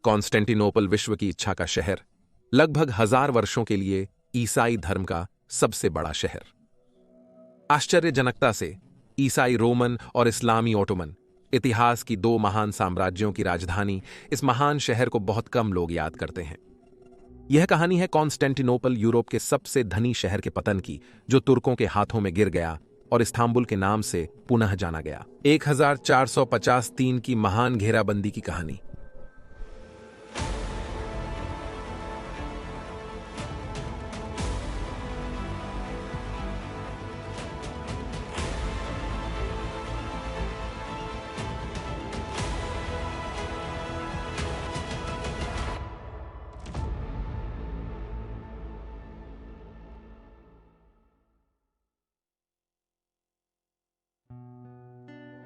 Constantinople विश्व की इच्छा का शहर, लगभग 1000 वर्षों के लिए ईसाई धर्म का सबसे बड़ा शहर। आश्चर्यजनकता से ईसाई रोमन और इस्लामी ओटोमन इतिहास की दो महान साम्राज्यों की राजधानी इस महान शहर को बहुत कम लोग याद करते हैं। यह कहानी है कॉन्स्टेंटिनोपल यूरोप के सबसे धनी शहर के पतन की, जो तुर्कों के हाथों में गिर गया और इस्तांबुल के नाम से पुनः जाना गया। 1453 की महान घेराबंदी की कहानी।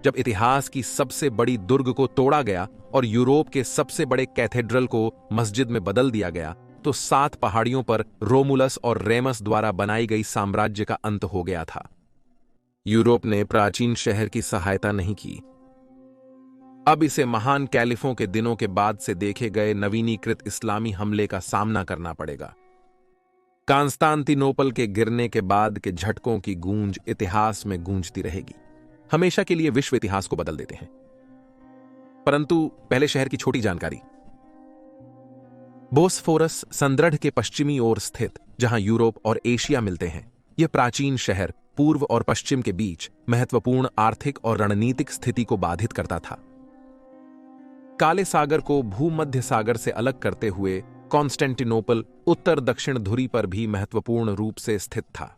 जब इतिहास की सबसे बड़ी दुर्ग को तोड़ा गया और यूरोप के सबसे बड़े कैथेड्रल को मस्जिद में बदल दिया गया, तो 7 पहाड़ियों पर रोमुलस और रेमस द्वारा बनाई गई साम्राज्य का अंत हो गया था। यूरोप ने प्राचीन शहर की सहायता नहीं की। अब इसे महान कैलिफों के दिनों के बाद से देखे गए नवीनीकृत इस्लामी हमले का सामना करना पड़ेगा। कॉन्स्टेंटिनोपल के गिरने के बाद के झटकों की गूंज इतिहास में गूंजती रहेगी, हमेशा के लिए विश्व इतिहास को बदल देते हैं। परंतु पहले शहर की छोटी जानकारी। बोस्फोरस संद्रढ़ के पश्चिमी ओर स्थित, जहां यूरोप और एशिया मिलते हैं, यह प्राचीन शहर पूर्व और पश्चिम के बीच महत्वपूर्ण आर्थिक और रणनीतिक स्थिति को बाधित करता था। काले सागर को भूमध्य सागर से अलग करते हुए कॉन्स्टेंटिनोपल उत्तर दक्षिण धुरी पर भी महत्वपूर्ण रूप से स्थित था।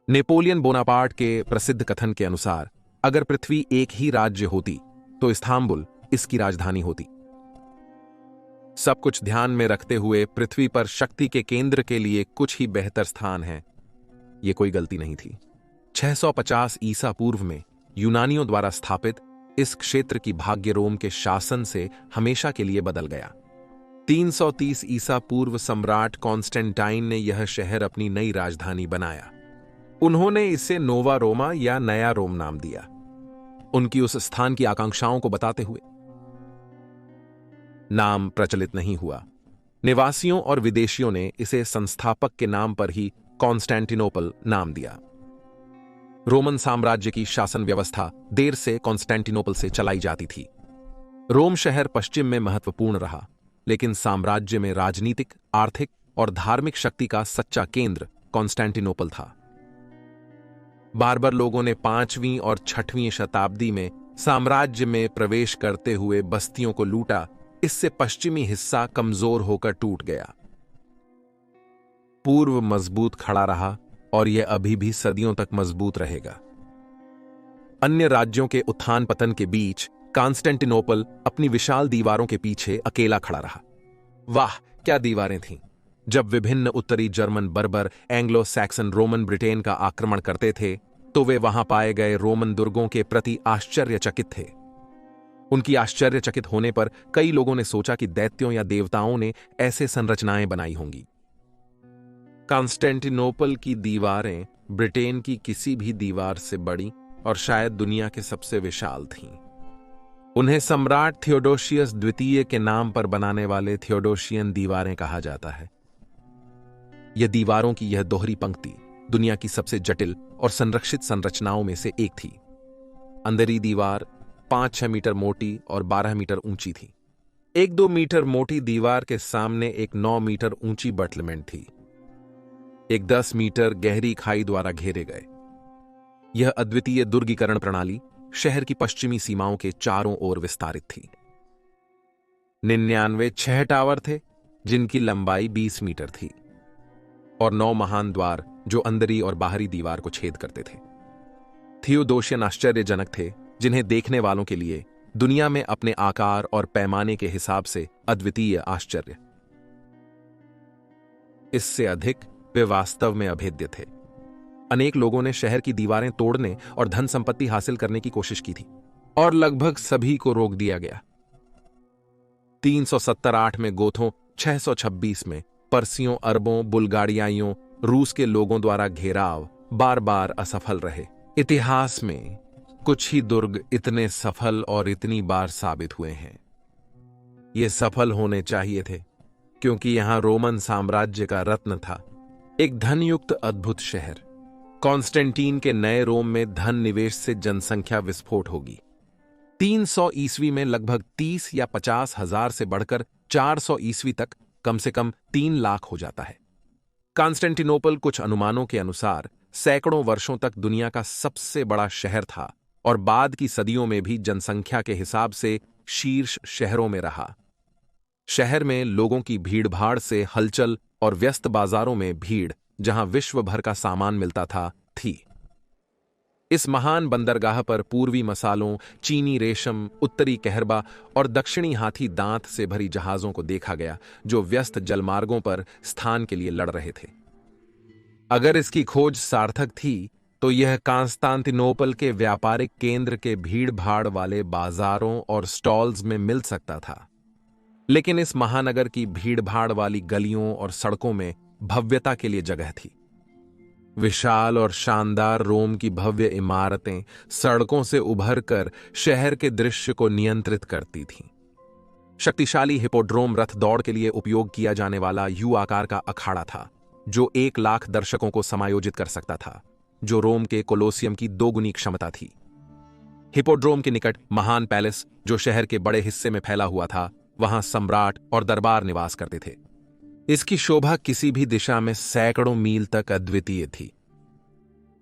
नेपोलियन बोनापार्ट के प्रसिद्ध कथन के अनुसार, अगर पृथ्वी एक ही राज्य होती तो इस्तांबुल इसकी राजधानी होती। सब कुछ ध्यान में रखते हुए पृथ्वी पर शक्ति के केंद्र के लिए कुछ ही बेहतर स्थान है, यह कोई गलती नहीं थी। 650 ईसा पूर्व में यूनानियों द्वारा स्थापित इस क्षेत्र की भाग्य रोम के शासन से हमेशा के लिए बदल गया। 330 ईसा पूर्व सम्राट कॉन्स्टेंटाइन ने यह शहर अपनी नई राजधानी बनाया। उन्होंने इसे नोवा रोमा या नया रोम नाम दिया, उनकी उस स्थान की आकांक्षाओं को बताते हुए। नाम प्रचलित नहीं हुआ। निवासियों और विदेशियों ने इसे संस्थापक के नाम पर ही कॉन्स्टेंटिनोपल नाम दिया। रोमन साम्राज्य की शासन व्यवस्था देर से कॉन्स्टेंटिनोपल से चलाई जाती थी। रोम शहर पश्चिम में महत्वपूर्ण रहा, लेकिन साम्राज्य में राजनीतिक, आर्थिक और धार्मिक शक्ति का सच्चा केंद्र कॉन्स्टेंटिनोपल था। बार्बर लोगों ने 5वीं और 6वीं शताब्दी में साम्राज्य में प्रवेश करते हुए बस्तियों को लूटा। इससे पश्चिमी हिस्सा कमजोर होकर टूट गया। पूर्व मजबूत खड़ा रहा और यह अभी भी सदियों तक मजबूत रहेगा। अन्य राज्यों के उत्थान पतन के बीच कॉन्स्टेंटिनोपल अपनी विशाल दीवारों के पीछे अकेला खड़ा रहा। वाह, क्या दीवारें थीं! जब विभिन्न उत्तरी जर्मन बर्बर एंग्लो सैक्सन रोमन ब्रिटेन का आक्रमण करते थे, तो वे वहां पाए गए रोमन दुर्गों के प्रति आश्चर्यचकित थे। उनकी आश्चर्यचकित होने पर कई लोगों ने सोचा कि दैत्यों या देवताओं ने ऐसे संरचनाएं बनाई होंगी। कॉन्स्टेंटिनोपल की दीवारें ब्रिटेन की किसी भी दीवार से बड़ी और शायद दुनिया के सबसे विशाल थीं। उन्हें सम्राट थियोडोशियस द्वितीय के नाम पर बनाने वाले थियोडोशियन दीवारें कहा जाता है। यह दीवारों की यह दोहरी पंक्ति दुनिया की सबसे जटिल और संरक्षित संरचनाओं में से एक थी। अंदरी दीवार 5-6 मीटर मोटी और 12 मीटर ऊंची थी। 1-2 मीटर मोटी दीवार के सामने एक 9 मीटर ऊंची बटलमेंट थी। एक 10 मीटर गहरी खाई द्वारा घेरे गए। यह अद्वितीय दुर्गीकरण प्रणाली शहर की पश्चिमी सीमाओं के चारों ओर विस्तारित थी। 99 6 टावर थे, जिनकी लंबाई 20 मीटर थी, और 9 महान द्वार जो अंदरी और बाहरी दीवार को छेद करते थे। थियोडोशियन आश्चर्यजनक थे, जिन्हें देखने वालों के लिए दुनिया में अपने आकार और पैमाने के हिसाब से अद्वितीय आश्चर्य। इससे अधिक वे वास्तव में अभेद्य थे। अनेक लोगों ने शहर की दीवारें तोड़ने और धन संपत्ति हासिल करने की कोशिश की थी, और लगभग सभी को रोक दिया गया। 378 में गोथों, 626 में पर्सियों, अरबों, बुल्गारियाइयों, रूस के लोगों द्वारा घेराव बार बार असफल रहे। इतिहास में कुछ ही दुर्ग इतने सफल और इतनी बार साबित हुए हैं। ये सफल होने चाहिए थे, क्योंकि यहां रोमन साम्राज्य का रत्न था, एक धनयुक्त अद्भुत शहर। कॉन्स्टेंटीन के नए रोम में धन निवेश से जनसंख्या विस्फोट होगी। 300 ईस्वी में लगभग 30 या 50 हजार से बढ़कर 400 ईस्वी तक कम से कम 3 लाख हो जाता है। कॉन्स्टेंटिनोपल कुछ अनुमानों के अनुसार सैकड़ों वर्षों तक दुनिया का सबसे बड़ा शहर था और बाद की सदियों में भी जनसंख्या के हिसाब से शीर्ष शहरों में रहा। शहर में लोगों की भीड़भाड़ से हलचल और व्यस्त बाजारों में भीड़, जहां विश्व भर का सामान मिलता था, थी। इस महान बंदरगाह पर पूर्वी मसालों, चीनी रेशम, उत्तरी कहरबा और दक्षिणी हाथी दांत से भरी जहाजों को देखा गया, जो व्यस्त जलमार्गों पर स्थान के लिए लड़ रहे थे। अगर इसकी खोज सार्थक थी तो यह कॉन्स्टेंटिनोपल के व्यापारिक केंद्र के भीड़-भाड़ वाले बाजारों और स्टॉल्स में मिल सकता था। लेकिन इस महानगर की भीड़-भाड़ वाली गलियों और सड़कों में भव्यता के लिए जगह थी। विशाल और शानदार रोम की भव्य इमारतें सड़कों से उभरकर शहर के दृश्य को नियंत्रित करती थीं। शक्तिशाली हिपोड्रोम रथ दौड़ के लिए उपयोग किया जाने वाला यू आकार का अखाड़ा था, जो 1 लाख दर्शकों को समायोजित कर सकता था, जो रोम के कोलोसियम की 2 गुनी क्षमता थी। हिपोड्रोम के निकट महान पैलेस, जो शहर के बड़े हिस्से में फैला हुआ था, वहां सम्राट और दरबार निवास करते थे। इसकी शोभा किसी भी दिशा में सैकड़ों मील तक अद्वितीय थी।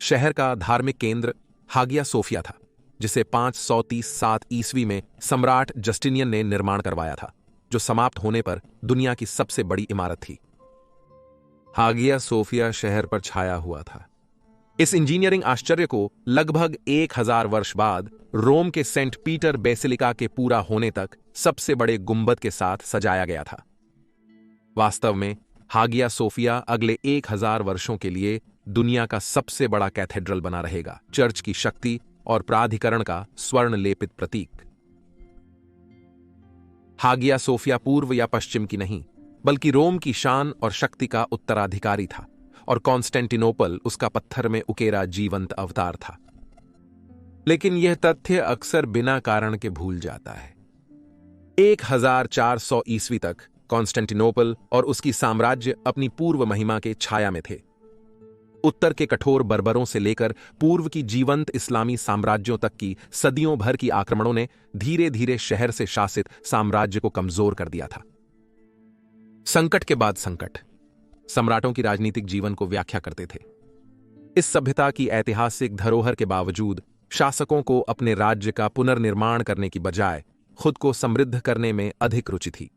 शहर का धार्मिक केंद्र हागिया सोफिया था, जिसे 537 ईस्वी में सम्राट जस्टिनियन ने निर्माण करवाया था, जो समाप्त होने पर दुनिया की सबसे बड़ी इमारत थी। हागिया सोफिया शहर पर छाया हुआ था। इस इंजीनियरिंग आश्चर्य को लगभग 1000 वर्ष बाद रोम के सेंट पीटर बेसिलिका के पूरा होने तक सबसे बड़े गुंबद के साथ सजाया गया था। वास्तव में हागिया सोफिया अगले 1000 वर्षों के लिए दुनिया का सबसे बड़ा कैथेड्रल बना रहेगा, चर्च की शक्ति और प्राधिकरण का स्वर्ण लेपित प्रतीक। हागिया सोफिया पूर्व या पश्चिम की नहीं, बल्कि रोम की शान और शक्ति का उत्तराधिकारी था, और कॉन्स्टेंटिनोपल उसका पत्थर में उकेरा जीवंत अवतार था। लेकिन यह तथ्य अक्सर बिना कारण के भूल जाता है। 1400 ईस्वी तक कॉन्स्टेंटिनोपल और उसकी साम्राज्य अपनी पूर्व महिमा के छाया में थे। उत्तर के कठोर बर्बरों से लेकर पूर्व की जीवंत इस्लामी साम्राज्यों तक की सदियों भर की आक्रमणों ने धीरे धीरे शहर से शासित साम्राज्य को कमजोर कर दिया था। संकट के बाद संकट सम्राटों की राजनीतिक जीवन को व्याख्या करते थे। इस सभ्यता की ऐतिहासिक धरोहर के बावजूद शासकों को अपने राज्य का पुनर्निर्माण करने की बजाय खुद को समृद्ध करने में अधिक रुचि थी।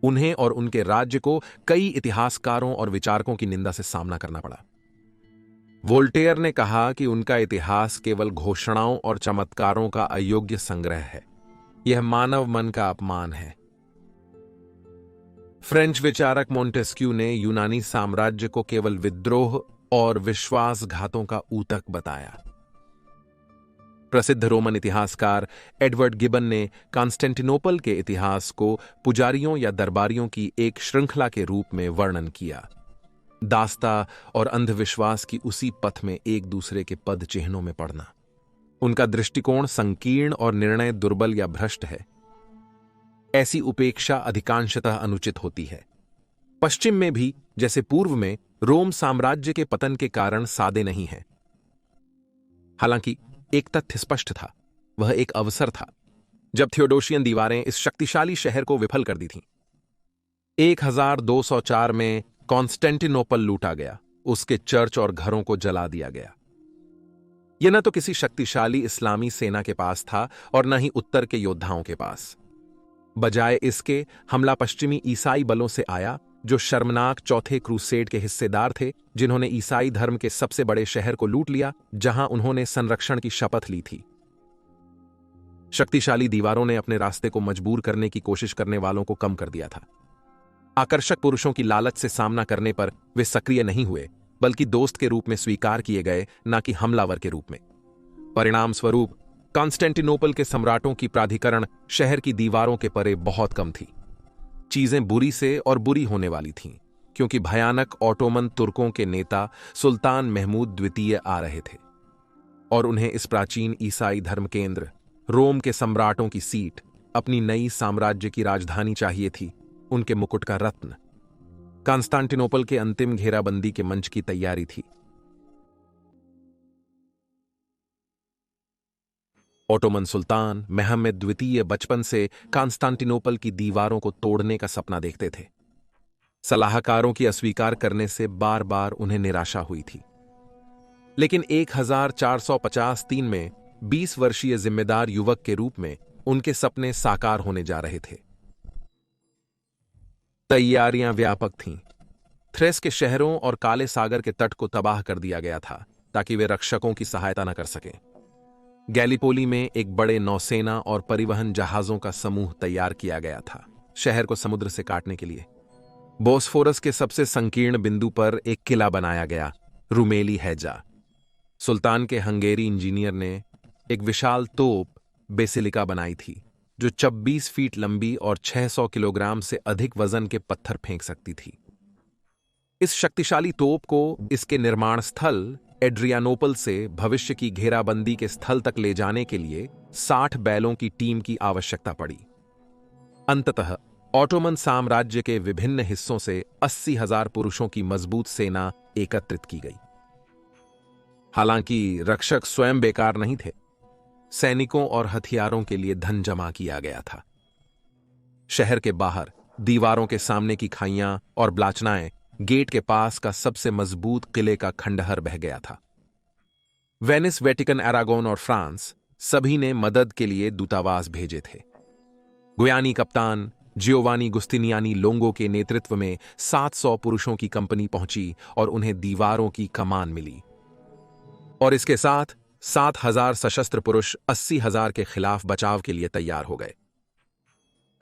उन्हें और उनके राज्य को कई इतिहासकारों और विचारकों की निंदा से सामना करना पड़ा। वोल्टेयर ने कहा कि उनका इतिहास केवल घोषणाओं और चमत्कारों का अयोग्य संग्रह है। यह मानव मन का अपमान है। फ्रेंच विचारक मोंटेस्क्यू ने यूनानी साम्राज्य को केवल विद्रोह और विश्वासघातों का ऊतक बताया। प्रसिद्ध रोमन इतिहासकार एडवर्ड गिबन ने कॉन्स्टेंटिनोपल के इतिहास को पुजारियों या दरबारियों की एक श्रृंखला के रूप में वर्णन किया। दास्ता और अंधविश्वास की उसी पथ में एक दूसरे के पद चिन्हों में पड़ना। उनका दृष्टिकोण संकीर्ण और निर्णय दुर्बल या भ्रष्ट है। ऐसी उपेक्षा अधिकांशतः अनुचित होती है। पश्चिम में भी, जैसे पूर्व में, रोम साम्राज्य के पतन के कारण सादे नहीं है। हालांकि एक तथ्य स्पष्ट था, वह एक अवसर था जब थियोडोशियन दीवारें इस शक्तिशाली शहर को विफल कर दी थीं। 1204 में कॉन्स्टेंटिनोपल लूटा गया, उसके चर्च और घरों को जला दिया गया। यह न तो किसी शक्तिशाली इस्लामी सेना के पास था और न ही उत्तर के योद्धाओं के पास। बजाय इसके हमला पश्चिमी ईसाई बलों से आया, जो शर्मनाक चौथे क्रूसेड के हिस्सेदार थे, जिन्होंने ईसाई धर्म के सबसे बड़े शहर को लूट लिया, जहां उन्होंने संरक्षण की शपथ ली थी। शक्तिशाली दीवारों ने अपने रास्ते को मजबूर करने की कोशिश करने वालों को कम कर दिया था। आकर्षक पुरुषों की लालच से सामना करने पर वे सक्रिय नहीं हुए, बल्कि दोस्त के रूप में स्वीकार किए गए, न कि हमलावर के रूप में। परिणाम स्वरूप कॉन्स्टेंटिनोपल के सम्राटों की प्राधिकरण शहर की दीवारों के परे बहुत कम थी। चीजें बुरी से और बुरी होने वाली थीं, क्योंकि भयानक ऑटोमन तुर्कों के नेता सुल्तान महमूद द्वितीय आ रहे थे और उन्हें इस प्राचीन ईसाई धर्म केंद्र रोम के सम्राटों की सीट अपनी नई साम्राज्य की राजधानी चाहिए थी, उनके मुकुट का रत्न। कांस्तांटिनोपल के अंतिम घेराबंदी के मंच की तैयारी थी। ओटोमन सुल्तान महमद द्वितीय बचपन से कांस्तांटिनोपल की दीवारों को तोड़ने का सपना देखते थे। सलाहकारों की अस्वीकार करने से बार बार उन्हें निराशा हुई थी, लेकिन 1453 में 20 वर्षीय जिम्मेदार युवक के रूप में उनके सपने साकार होने जा रहे थे। तैयारियां व्यापक थीं। थ्रेस के शहरों और काले सागर के तट को तबाह कर दिया गया था ताकि वे रक्षकों की सहायता न कर सकें। गैलीपोली में एक बड़े नौसेना और परिवहन जहाजों का समूह तैयार किया गया था, शहर को समुद्र से काटने के लिए। बोस्फोरस के सबसे संकीर्ण बिंदु पर एक किला बनाया गया, रुमेली हैजा। सुल्तान के हंगेरी इंजीनियर ने एक विशाल तोप बेसिलिका बनाई थी, जो 26 फीट लंबी और 600 किलोग्राम से अधिक वजन के पत्थर फेंक सकती थी। इस शक्तिशाली तोप को इसके निर्माण स्थल एड्रियानोपल से भविष्य की घेराबंदी के स्थल तक ले जाने के लिए 60 बैलों की टीम की आवश्यकता पड़ी। अंततः ऑटोमन साम्राज्य के विभिन्न हिस्सों से 80,000 पुरुषों की मजबूत सेना एकत्रित की गई। हालांकि रक्षक स्वयं बेकार नहीं थे, सैनिकों और हथियारों के लिए धन जमा किया गया था। शहर के बाहर दीवारों के सामने की खाइयां और ब्लाचनाएं, गेट के पास का सबसे मजबूत किले का खंडहर बह गया था। वेनिस, वेटिकन, अरागोन और फ्रांस सभी ने मदद के लिए दूतावास भेजे थे। गुयानी कप्तान जियोवानी गुस्तिनियानी लोंगो के नेतृत्व में 700 पुरुषों की कंपनी पहुंची और उन्हें दीवारों की कमान मिली। और इसके साथ 7,000 सशस्त्र पुरुष 80,000 के खिलाफ बचाव के लिए तैयार हो गए।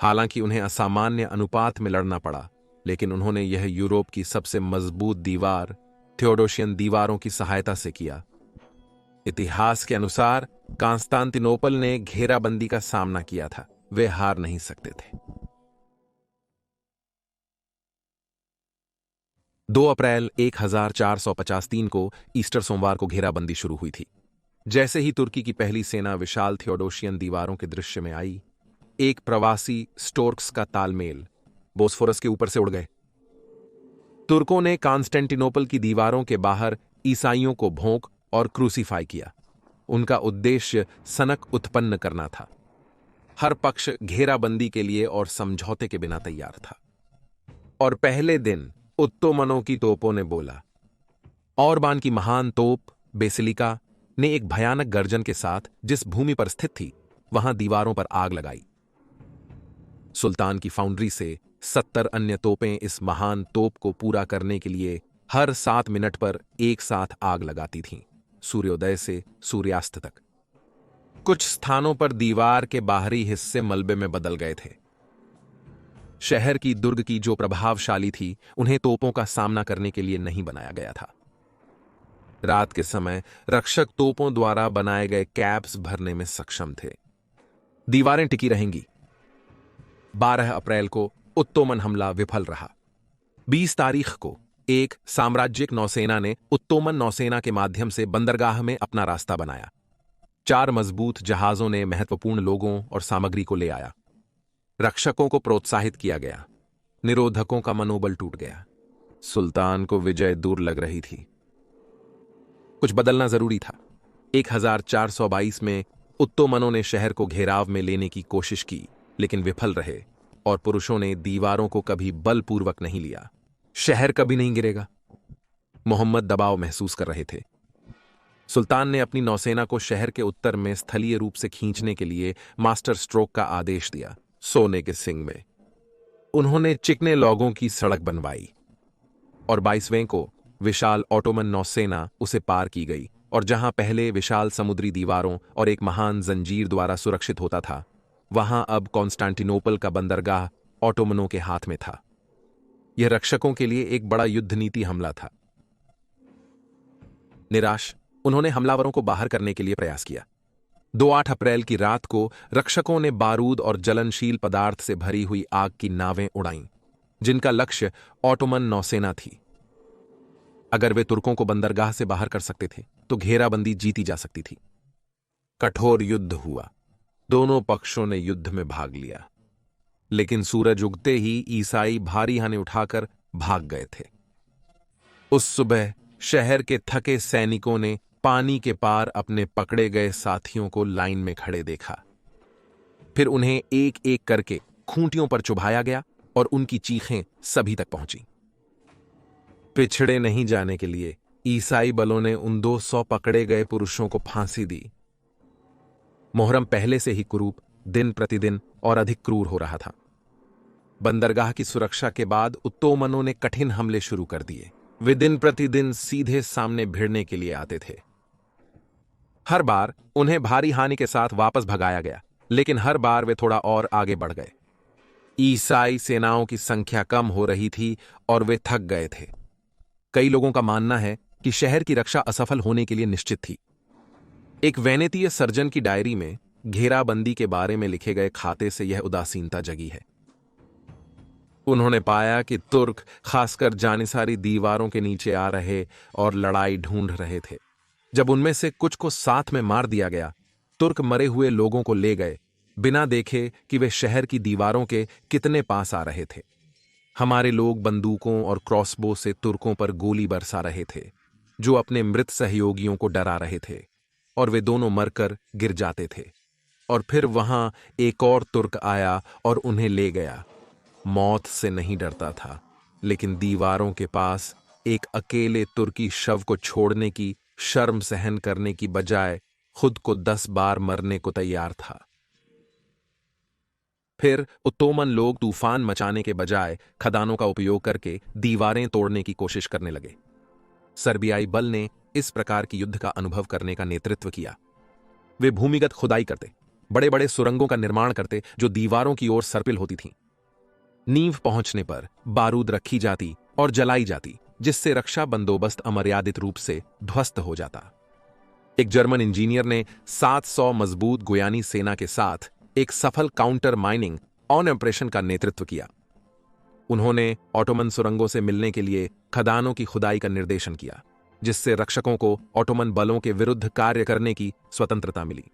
हालांकि उन्हें असामान्य अनुपात में लड़ना पड़ा, लेकिन उन्होंने यह यूरोप की सबसे मजबूत दीवार, थियोडोशियन दीवारों की सहायता से किया। इतिहास के अनुसार कांस्तांतिनोपल ने घेराबंदी का सामना किया था, वे हार नहीं सकते थे। 2 अप्रैल 1453 को ईस्टर सोमवार को घेराबंदी शुरू हुई थी। जैसे ही तुर्की की पहली सेना विशाल थियोडोशियन दीवारों के दृश्य में आई, एक प्रवासी स्टोर्क्स का तालमेल बोस्फोरस के ऊपर से उड़ गए। तुर्कों ने कांस्टेंटिनोपल की दीवारों के बाहर ईसाइयों को भोंक और क्रूसीफाई किया। उनका उद्देश्य सनक उत्पन्न करना था। हर पक्ष घेराबंदी के लिए और समझौते के बिना तैयार था। और पहले दिन उत्तोमनों की तोपों ने बोला। ऑरबान की महान तोप बेसिलिका ने एक भयानक गर्जन के साथ जिस भूमि पर स्थित थी, वहां दीवारों पर आग लगाई। सुल्तान की फाउंड्री से 70 अन्य तोपें इस महान तोप को पूरा करने के लिए हर 7 मिनट पर एक साथ आग लगाती थीं, सूर्योदय से सूर्यास्त तक। कुछ स्थानों पर दीवार के बाहरी हिस्से मलबे में बदल गए थे। शहर की दुर्ग की जो प्रभावशाली थी, उन्हें तोपों का सामना करने के लिए नहीं बनाया गया था। रात के समय रक्षक तोपों द्वारा बनाए गए कैप्स भरने में सक्षम थे। दीवारें टिकी रहेंगी। 12 अप्रैल को उत्तोमन हमला विफल रहा। 20 तारीख को एक साम्राज्यिक नौसेना ने उत्तोमन नौसेना के माध्यम से बंदरगाह में अपना रास्ता बनाया। 4 मजबूत जहाजों ने महत्वपूर्ण लोगों और सामग्री को ले आया। रक्षकों को प्रोत्साहित किया गया। निरोधकों का मनोबल टूट गया। सुल्तान को विजय दूर लग रही थी। कुछ बदलना जरूरी था। 1422 में उत्तोमनों ने शहर को घेराव में लेने की कोशिश की, लेकिन विफल रहे और पुरुषों ने दीवारों को कभी बलपूर्वक नहीं लिया। शहर कभी नहीं गिरेगा। मोहम्मद दबाव महसूस कर रहे थे। सुल्तान ने अपनी नौसेना को शहर के उत्तर में स्थलीय रूप से खींचने के लिए मास्टर स्ट्रोक का आदेश दिया। सोने के सिंग में उन्होंने चिकने लॉगों की सड़क बनवाई और 22वें को विशाल ऑटोमन नौसेना उसे पार की गई, और जहां पहले विशाल समुद्री दीवारों और एक महान जंजीर द्वारा सुरक्षित होता था, वहां अब कॉन्स्टेंटिनोपल का बंदरगाह ऑटोमनों के हाथ में था। यह रक्षकों के लिए एक बड़ा युद्ध नीति हमला था। निराश, उन्होंने हमलावरों को बाहर करने के लिए प्रयास किया। 2-8 अप्रैल की रात को रक्षकों ने बारूद और जलनशील पदार्थ से भरी हुई आग की नावें उड़ाईं, जिनका लक्ष्य ऑटोमन नौसेना थी। अगर वे तुर्कों को बंदरगाह से बाहर कर सकते थे, तो घेराबंदी जीती जा सकती थी। कठोर युद्ध हुआ। दोनों पक्षों ने युद्ध में भाग लिया, लेकिन सूरज उगते ही ईसाई भारी हानि उठाकर भाग गए थे। उस सुबह शहर के थके सैनिकों ने पानी के पार अपने पकड़े गए साथियों को लाइन में खड़े देखा। फिर उन्हें एक एक करके खूंटियों पर चुभाया गया और उनकी चीखें सभी तक पहुंची। पिछड़े नहीं जाने के लिए ईसाई बलों ने उन 200 पकड़े गए पुरुषों को फांसी दी। मोहर्रम पहले से ही कुरूप, दिन प्रतिदिन और अधिक क्रूर हो रहा था। बंदरगाह की सुरक्षा के बाद उत्तोमनों ने कठिन हमले शुरू कर दिए। वे दिन प्रतिदिन सीधे सामने भिड़ने के लिए आते थे। हर बार उन्हें भारी हानि के साथ वापस भगाया गया, लेकिन हर बार वे थोड़ा और आगे बढ़ गए। ईसाई सेनाओं की संख्या कम हो रही थी और वे थक गए थे। कई लोगों का मानना है कि शहर की रक्षा असफल होने के लिए निश्चित थी। एक वेनेतीय सर्जन की डायरी में घेराबंदी के बारे में लिखे गए खाते से यह उदासीनता जगी है। उन्होंने पाया कि तुर्क खासकर जानिसारी दीवारों के नीचे आ रहे और लड़ाई ढूंढ रहे थे। जब उनमें से कुछ को साथ में मार दिया गया, तुर्क मरे हुए लोगों को ले गए, बिना देखे कि वे शहर की दीवारों के कितने पास आ रहे थे। हमारे लोग बंदूकों और क्रॉसबो से तुर्कों पर गोली बरसा रहे थे, जो अपने मृत सहयोगियों को डरा रहे थे, और वे दोनों मरकर गिर जाते थे। और फिर वहां एक और तुर्क आया और उन्हें ले गया। मौत से नहीं डरता था, लेकिन दीवारों के पास एक अकेले तुर्की शव को छोड़ने की शर्म सहन करने की बजाय खुद को 10 बार मरने को तैयार था। फिर उत्तोमन लोग तूफान मचाने के बजाय खदानों का उपयोग करके दीवारें तोड़ने की कोशिश करने लगे। सर्बियाई बल ने इस प्रकार की युद्ध का अनुभव करने का नेतृत्व किया। वे भूमिगत खुदाई करते, बड़े बड़े सुरंगों का निर्माण करते जो दीवारों की ओर सर्पिल होती थीं। नींव पहुंचने पर बारूद रखी जाती और जलाई जाती, जिससे रक्षा बंदोबस्त अमर्यादित रूप से ध्वस्त हो जाता। एक जर्मन इंजीनियर ने 700 मजबूत गुयानी सेना के साथ एक सफल काउंटर माइनिंग ऑन ऑपरेशन का नेतृत्व किया। उन्होंने ऑटोमन सुरंगों से मिलने के लिए खदानों की खुदाई का निर्देशन किया, जिससे रक्षकों को ऑटोमन बलों के विरुद्ध कार्य करने की स्वतंत्रता मिली।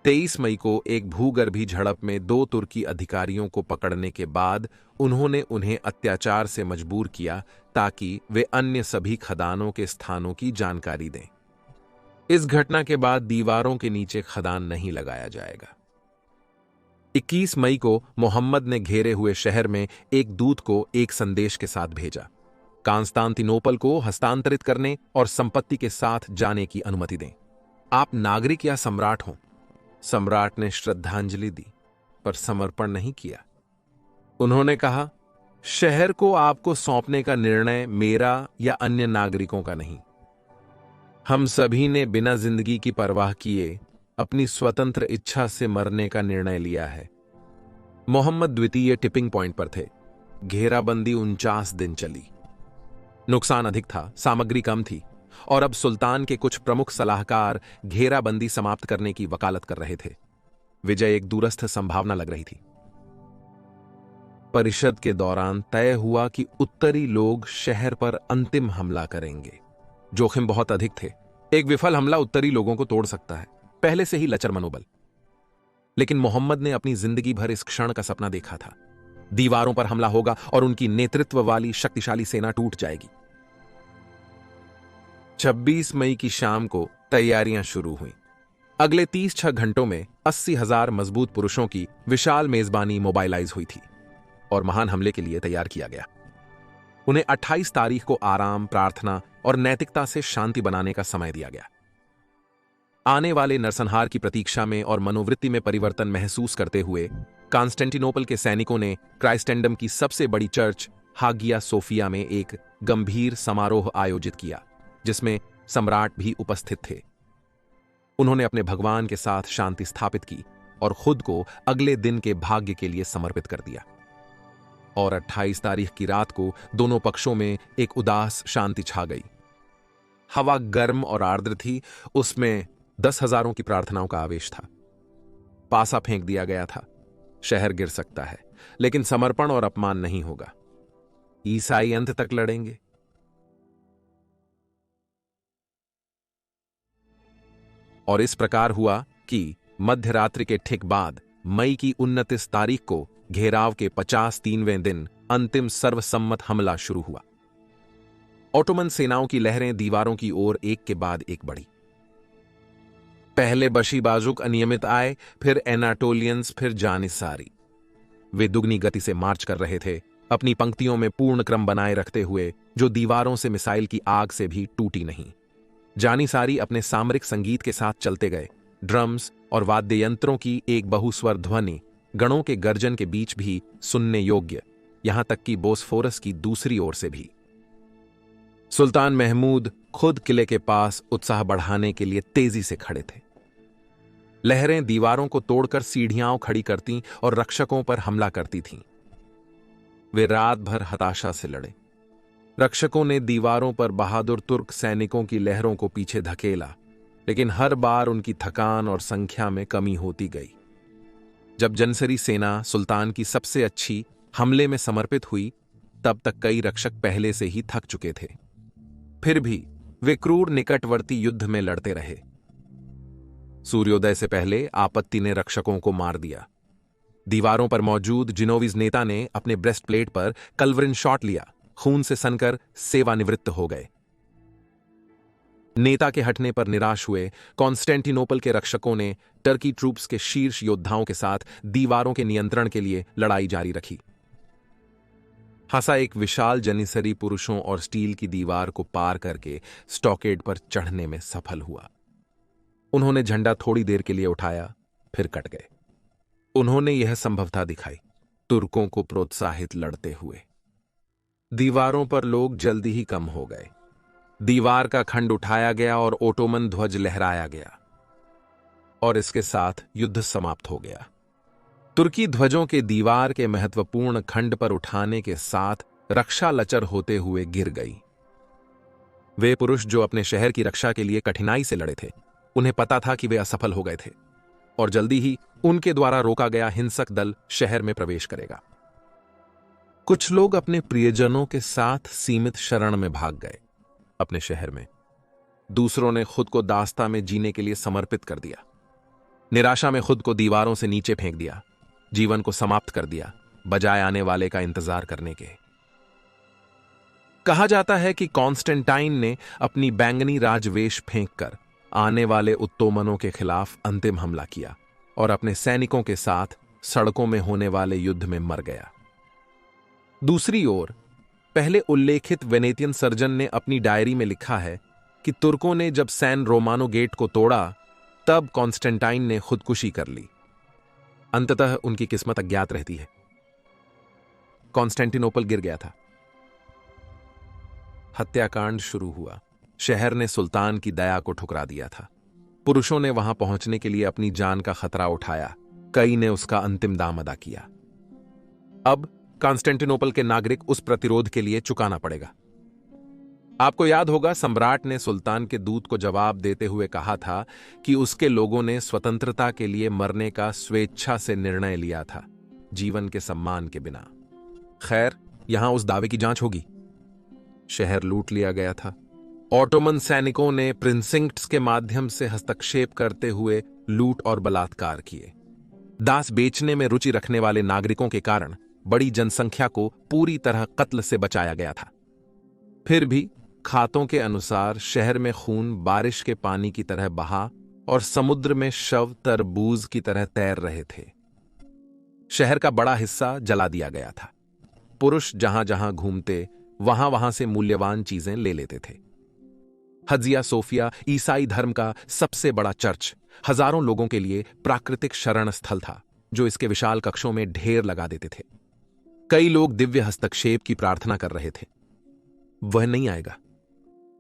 23 मई को एक भूगर्भी झड़प में 2 तुर्की अधिकारियों को पकड़ने के बाद उन्होंने उन्हें अत्याचार से मजबूर किया ताकि वे अन्य सभी खदानों के स्थानों की जानकारी दें। इस घटना के बाद दीवारों के नीचे खदान नहीं लगाया जाएगा। 21 मई को मोहम्मद ने घेरे हुए शहर में एक दूत को एक संदेश के साथ भेजा। कांस्तांतिनोपल को हस्तांतरित करने और संपत्ति के साथ जाने की अनुमति दें। आप नागरिक या सम्राट हों। सम्राट ने श्रद्धांजलि दी, पर समर्पण नहीं किया। उन्होंने कहा, शहर को आपको सौंपने का निर्णय मेरा या अन्य नागरिकों का नहीं। हम सभी ने बिना जिंदगी की परवाह किए अपनी स्वतंत्र इच्छा से मरने का निर्णय लिया है। मोहम्मद द्वितीय टिपिंग पॉइंट पर थे। घेराबंदी 49 दिन चली। नुकसान अधिक था, सामग्री कम थी, और अब सुल्तान के कुछ प्रमुख सलाहकार घेराबंदी समाप्त करने की वकालत कर रहे थे। विजय एक दूरस्थ संभावना लग रही थी। परिषद के दौरान तय हुआ कि उत्तरी लोग शहर पर अंतिम हमला करेंगे। जोखिम बहुत अधिक थे। एक विफल हमला उत्तरी लोगों को तोड़ सकता है, पहले से ही लचर मनोबल। लेकिन मोहम्मद ने अपनी जिंदगी भर इस क्षण का सपना देखा था। दीवारों पर हमला होगा और उनकी नेतृत्व वाली शक्तिशाली सेना टूट जाएगी। 26 मई की शाम को तैयारियां शुरू हुईं। अगले 36 घंटों में 80,000 मजबूत पुरुषों की विशाल मेजबानी मोबाइलाइज हुई थी और महान हमले के लिए तैयार किया गया। उन्हें 28 तारीख को आराम, प्रार्थना और नैतिकता से शांति बनाने का समय दिया गया। आने वाले नरसंहार की प्रतीक्षा में और मनोवृत्ति में परिवर्तन महसूस करते हुए कॉन्स्टेंटिनोपल के सैनिकों ने क्राइस्टेंडम की सबसे बड़ी चर्च हागिया सोफिया में एक गंभीर समारोह आयोजित किया, जिसमें सम्राट भी उपस्थित थे। उन्होंने अपने भगवान के साथ शांति स्थापित की और खुद को अगले दिन के भाग्य के लिए समर्पित कर दिया। और 28 तारीख की रात को दोनों पक्षों में एक उदास शांति छा गई। हवा गर्म और आर्द्र थी, उसमें 10,000 की प्रार्थनाओं का आवेश था। पासा फेंक दिया गया था। शहर गिर सकता है, लेकिन समर्पण और अपमान नहीं होगा। ईसाई अंत तक लड़ेंगे। और इस प्रकार हुआ कि मध्य रात्रि के ठीक बाद मई की 29 तारीख को घेराव के 53वें दिन अंतिम सर्वसम्मत हमला शुरू हुआ। ओटोमन सेनाओं की लहरें दीवारों की ओर एक के बाद एक बढ़ी। पहले बशीबाजुक अनियमित आए, फिर एनाटोलियंस, फिर जानिसारी। वे दुगनी गति से मार्च कर रहे थे, अपनी पंक्तियों में पूर्ण क्रम बनाए रखते हुए, जो दीवारों से मिसाइल की आग से भी टूटी नहीं। जानिसारी अपने सामरिक संगीत के साथ चलते गए। ड्रम्स और वाद्य यंत्रों की एक बहुस्वर ध्वनि गणों के गर्जन के बीच भी सुनने योग्य, यहां तक कि बोस्फोरस की दूसरी ओर से भी। सुल्तान महमूद खुद किले के पास उत्साह बढ़ाने के लिए तेजी से खड़े थे। लहरें दीवारों को तोड़कर सीढ़ियां खड़ी करती और रक्षकों पर हमला करती थीं। वे रात भर हताशा से लड़े। रक्षकों ने दीवारों पर बहादुर तुर्क सैनिकों की लहरों को पीछे धकेला, लेकिन हर बार उनकी थकान और संख्या में कमी होती गई। जब जन्सरी सेना सुल्तान की सबसे अच्छी हमले में समर्पित हुई, तब तक कई रक्षक पहले से ही थक चुके थे। फिर भी वे क्रूर निकटवर्ती युद्ध में लड़ते रहे। सूर्योदय से पहले आपत्ति ने रक्षकों को मार दिया। दीवारों पर मौजूद जिनोविज नेता ने अपने ब्रेस्ट प्लेट पर कल्वरिन शॉट लिया, खून से सनकर सेवानिवृत्त हो गए। नेता के हटने पर निराश हुए कॉन्स्टेंटिनोपल के रक्षकों ने टर्की ट्रूप्स के शीर्ष योद्धाओं के साथ दीवारों के नियंत्रण के लिए लड़ाई जारी रखी। हसा एक विशाल जनिसरी पुरुषों और स्टील की दीवार को पार करके स्टॉकेड पर चढ़ने में सफल हुआ। उन्होंने झंडा थोड़ी देर के लिए उठाया, फिर कट गए। उन्होंने यह संभवता दिखाई, तुर्कों को प्रोत्साहित लड़ते हुए। दीवारों पर लोग जल्दी ही कम हो गए। दीवार का खंड उठाया गया और ओटोमन ध्वज लहराया गया, और इसके साथ युद्ध समाप्त हो गया। तुर्की ध्वजों के दीवार के महत्वपूर्ण खंड पर उठाने के साथ रक्षा लचर होते हुए गिर गई। वे पुरुष जो अपने शहर की रक्षा के लिए कठिनाई से लड़े थे, उन्हें पता था कि वे असफल हो गए थे और जल्दी ही उनके द्वारा रोका गया हिंसक दल शहर में प्रवेश करेगा। कुछ लोग अपने प्रियजनों के साथ सीमित शरण में भाग गए अपने शहर में। दूसरों ने खुद को दास्ता में जीने के लिए समर्पित कर दिया। निराशा में खुद को दीवारों से नीचे फेंक दिया, जीवन को समाप्त कर दिया, बजाय आने वाले का इंतजार करने के। कहा जाता है कि कॉन्स्टेंटाइन ने अपनी बैंगनी राजवेश फेंककर आने वाले उत्तोमनों के खिलाफ अंतिम हमला किया और अपने सैनिकों के साथ सड़कों में होने वाले युद्ध में मर गया। दूसरी ओर पहले उल्लेखित वेनेतियन सर्जन ने अपनी डायरी में लिखा है कि तुर्कों ने जब सैन रोमानो गेट को तोड़ा, तब कॉन्स्टेंटाइन ने खुदकुशी कर ली। अंततः उनकी किस्मत अज्ञात रहती है। कॉन्स्टेंटिनोपल गिर गया था। हत्याकांड शुरू हुआ। शहर ने सुल्तान की दया को ठुकरा दिया था। पुरुषों ने वहां पहुंचने के लिए अपनी जान का खतरा उठाया, कई ने उसका अंतिम दाम अदा किया। अब कॉन्स्टेंटिनोपल के नागरिक उस प्रतिरोध के लिए चुकाना पड़ेगा। आपको याद होगा, सम्राट ने सुल्तान के दूत को जवाब देते हुए कहा था कि उसके लोगों ने स्वतंत्रता के लिए मरने का स्वेच्छा से निर्णय लिया था, जीवन के सम्मान के बिना। खैर, यहां उस दावे की जांच होगी। शहर लूट लिया गया था। ओटोमन सैनिकों ने प्रिंसिंक्ट्स के माध्यम से हस्तक्षेप करते हुए लूट और बलात्कार किए। दास बेचने में रुचि रखने वाले नागरिकों के कारण बड़ी जनसंख्या को पूरी तरह कत्ल से बचाया गया था। फिर भी खातों के अनुसार शहर में खून बारिश के पानी की तरह बहा और समुद्र में शव तरबूज की तरह तैर रहे थे। शहर का बड़ा हिस्सा जला दिया गया था। पुरुष जहां जहां घूमते, वहां वहां से मूल्यवान चीजें ले लेते थे। हजिया सोफिया ईसाई धर्म का सबसे बड़ा चर्च हजारों लोगों के लिए प्राकृतिक शरण स्थल था, जो इसके विशाल कक्षों में ढेर लगा देते थे। कई लोग दिव्य हस्तक्षेप की प्रार्थना कर रहे थे। वह नहीं आएगा।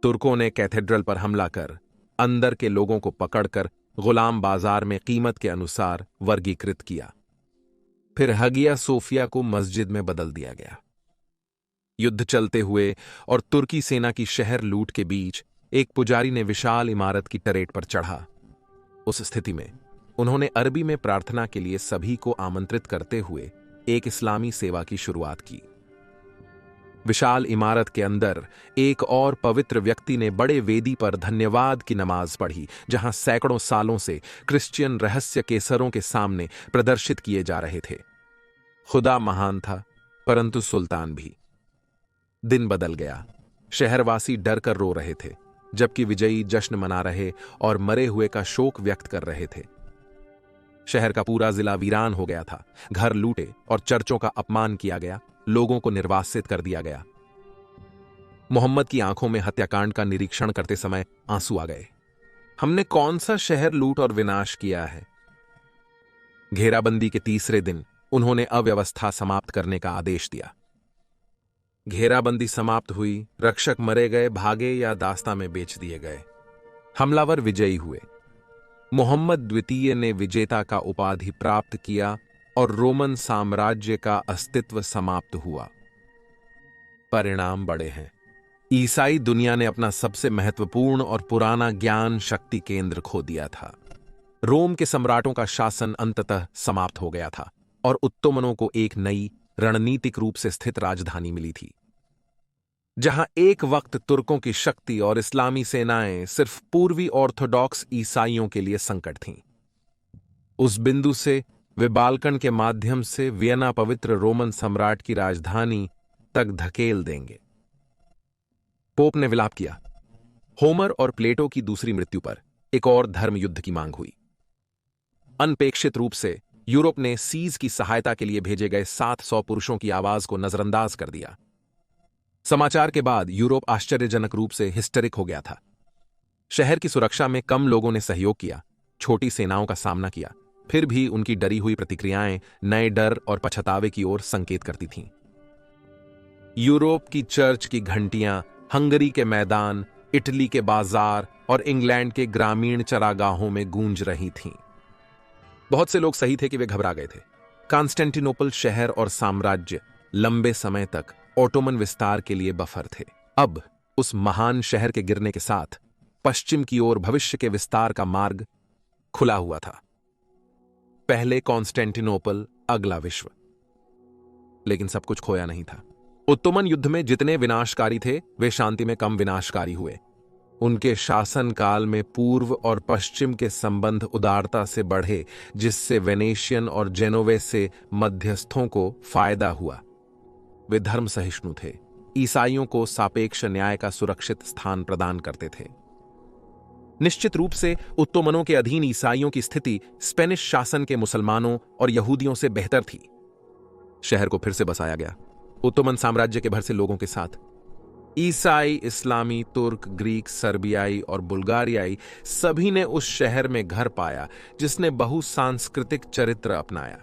तुर्कों ने कैथेड्रल पर हमला कर अंदर के लोगों को पकड़कर गुलाम बाजार में कीमत के अनुसार वर्गीकृत किया। फिर हगिया सोफिया को मस्जिद में बदल दिया गया। युद्ध चलते हुए और तुर्की सेना की शहर लूट के बीच एक पुजारी ने विशाल इमारत की टरेट पर चढ़ा। उस स्थिति में उन्होंने अरबी में प्रार्थना के लिए सभी को आमंत्रित करते हुए एक इस्लामी सेवा की शुरुआत की। विशाल इमारत के अंदर एक और पवित्र व्यक्ति ने बड़े वेदी पर धन्यवाद की नमाज पढ़ी, जहां सैकड़ों सालों से क्रिश्चियन रहस्य केसरों के सामने प्रदर्शित किए जा रहे थे। खुदा महान था, परंतु सुल्तान भी। दिन बदल गया। शहरवासी डर कर रो रहे थे, जबकि विजयी जश्न मना रहे और मरे हुए का शोक व्यक्त कर रहे थे। शहर का पूरा जिला वीरान हो गया था। घर लूटे और चर्चों का अपमान किया गया, लोगों को निर्वासित कर दिया गया। मोहम्मद की आंखों में हत्याकांड का निरीक्षण करते समय आंसू आ गए। हमने कौन सा शहर लूट और विनाश किया है? घेराबंदी के तीसरे दिन उन्होंने अव्यवस्था समाप्त करने का आदेश दिया। घेराबंदी समाप्त हुई, रक्षक मरे गए, भागे या दास्ता में बेच दिए गए। हमलावर विजयी हुए। मोहम्मद द्वितीय ने विजेता का उपाधि प्राप्त किया और रोमन साम्राज्य का अस्तित्व समाप्त हुआ। परिणाम बड़े हैं। ईसाई दुनिया ने अपना सबसे महत्वपूर्ण और पुराना ज्ञान शक्ति केंद्र खो दिया था। रोम के सम्राटों का शासन अंततः समाप्त हो गया था और उत्तोमनों को एक नई रणनीतिक रूप से स्थित राजधानी मिली थी, जहां एक वक्त तुर्कों की शक्ति और इस्लामी सेनाएं सिर्फ पूर्वी ऑर्थोडॉक्स ईसाइयों के लिए संकट थीं। उस बिंदु से वे बाल्कन के माध्यम से वियना पवित्र रोमन सम्राट की राजधानी तक धकेल देंगे। पोप ने विलाप किया। होमर और प्लेटो की दूसरी मृत्यु पर एक और धर्म युद्ध की मांग हुई। अनपेक्षित रूप से यूरोप ने सीज की सहायता के लिए भेजे गए 700 पुरुषों की आवाज को नजरअंदाज कर दिया। समाचार के बाद यूरोप आश्चर्यजनक रूप से हिस्टेरिक हो गया था। शहर की सुरक्षा में कम लोगों ने सहयोग किया, छोटी सेनाओं का सामना किया, फिर भी उनकी डरी हुई प्रतिक्रियाएं नए डर और पछतावे की ओर संकेत करती थीं। यूरोप की चर्च की घंटियां हंगरी के मैदान, इटली के बाजार और इंग्लैंड के ग्रामीण चरागाहों में गूंज रही थीं। बहुत से लोग सही थे कि वे घबरा गए थे। कॉन्स्टेंटिनोपल शहर और साम्राज्य लंबे समय तक ओटोमन विस्तार के लिए बफर थे। अब उस महान शहर के गिरने के साथ पश्चिम की ओर भविष्य के विस्तार का मार्ग खुला हुआ था। पहले कॉन्स्टेंटिनोपल, अगला विश्व। लेकिन सब कुछ खोया नहीं था। ओटोमन युद्ध में जितने विनाशकारी थे, वे शांति में कम विनाशकारी हुए। उनके शासनकाल में पूर्व और पश्चिम के संबंध उदारता से बढ़े, जिससे वेनेशियन और जेनोवे से मध्यस्थों को फायदा हुआ। वे धर्म सहिष्णु थे, ईसाइयों को सापेक्ष न्याय का सुरक्षित स्थान प्रदान करते थे। निश्चित रूप से उत्तोमनों के अधीन ईसाइयों की स्थिति स्पेनिश शासन के मुसलमानों और यहूदियों से बेहतर थी। शहर को फिर से बसाया गया, उत्तोमन साम्राज्य के भर से लोगों के साथ। ईसाई, इस्लामी, तुर्क, ग्रीक, सर्बियाई और बुल्गारियाई सभी ने उस शहर में घर पाया, जिसने बहुसांस्कृतिक चरित्र अपनाया।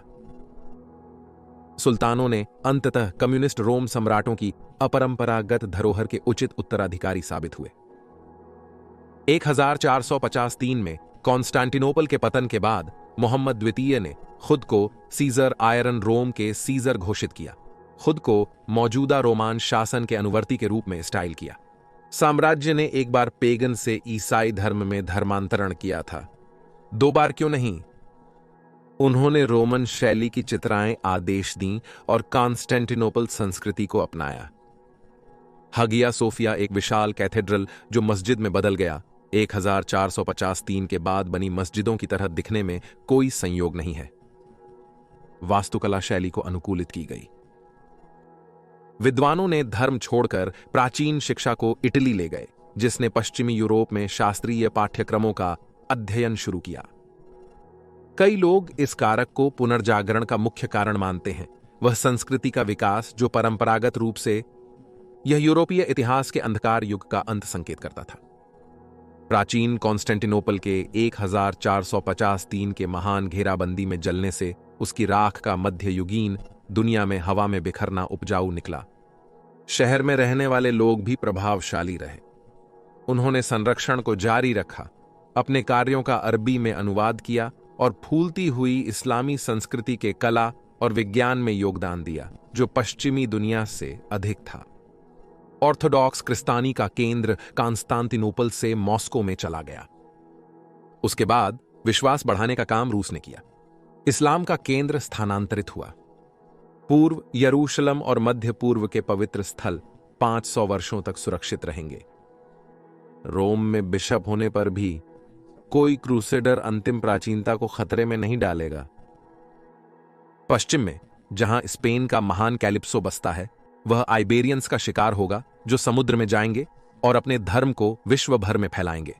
सुल्तानों ने अंततः कम्युनिस्ट रोम सम्राटों की अपरंपरागत धरोहर के उचित उत्तराधिकारी साबित हुए। 1453 में कॉन्स्टेंटिनोपल के पतन के बाद मोहम्मद द्वितीय ने खुद को सीजर आयरन रोम के सीजर घोषित किया, खुद को मौजूदा रोमान शासन के अनुवर्ती के रूप में स्टाइल किया। साम्राज्य ने एक बार पेगन से ईसाई धर्म में धर्मांतरण किया था, 2 बार क्यों नहीं। उन्होंने रोमन शैली की चित्राएं आदेश दीं और कॉन्स्टेंटिनोपल संस्कृति को अपनाया। हगिया सोफिया, एक विशाल कैथेड्रल जो मस्जिद में बदल गया, 1453 के बाद बनी मस्जिदों की तरह दिखने में कोई संयोग नहीं है। वास्तुकला शैली को अनुकूलित की गई। विद्वानों ने धर्म छोड़कर प्राचीन शिक्षा को इटली ले गए, जिसने पश्चिमी यूरोप में शास्त्रीय पाठ्यक्रमों का अध्ययन शुरू किया। कई लोग इस कारक को पुनर्जागरण का मुख्य कारण मानते हैं, वह संस्कृति का विकास जो परंपरागत रूप से यह यूरोपीय इतिहास के अंधकार युग का अंत संकेत करता था। प्राचीन कॉन्स्टेंटिनोपल के 1453 के महान घेराबंदी में जलने से उसकी राख का मध्ययुगीन दुनिया में हवा में बिखरना उपजाऊ निकला। शहर में रहने वाले लोग भी प्रभावशाली रहे। उन्होंने संरक्षण को जारी रखा, अपने कार्यों का अरबी में अनुवाद किया और फूलती हुई इस्लामी संस्कृति के कला और विज्ञान में योगदान दिया, जो पश्चिमी दुनिया से अधिक था। ऑर्थोडॉक्स क्रिस्तानी का केंद्र कॉन्स्टेंटिनोपल से मॉस्को में चला गया। उसके बाद विश्वास बढ़ाने का काम रूस ने किया। इस्लाम का केंद्र स्थानांतरित हुआ। पूर्व यरूशलेम और मध्य पूर्व के पवित्र स्थल 500 वर्षों तक सुरक्षित रहेंगे। रोम में बिशप होने पर भी कोई क्रूसेडर अंतिम प्राचीनता को खतरे में नहीं डालेगा। पश्चिम में, जहां स्पेन का महान कैलिप्सो बसता है, वह आइबेरियंस का शिकार होगा जो समुद्र में जाएंगे और अपने धर्म को विश्व भर में फैलाएंगे।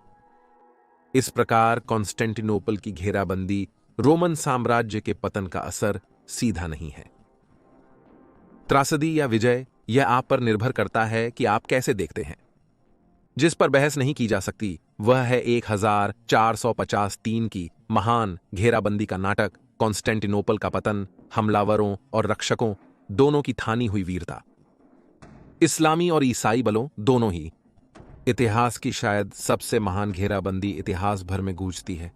इस प्रकार कॉन्स्टेंटिनोपल की घेराबंदी रोमन साम्राज्य के पतन का असर सीधा नहीं है। त्रासदी या विजय, यह आप पर निर्भर करता है कि आप कैसे देखते हैं। जिस पर बहस नहीं की जा सकती वह है 1453 की महान घेराबंदी का नाटक, कॉन्स्टेंटिनोपल का पतन, हमलावरों और रक्षकों दोनों की थानी हुई वीरता। इस्लामी और ईसाई बलों दोनों ही इतिहास की शायद सबसे महान घेराबंदी इतिहास भर में गूंजती है।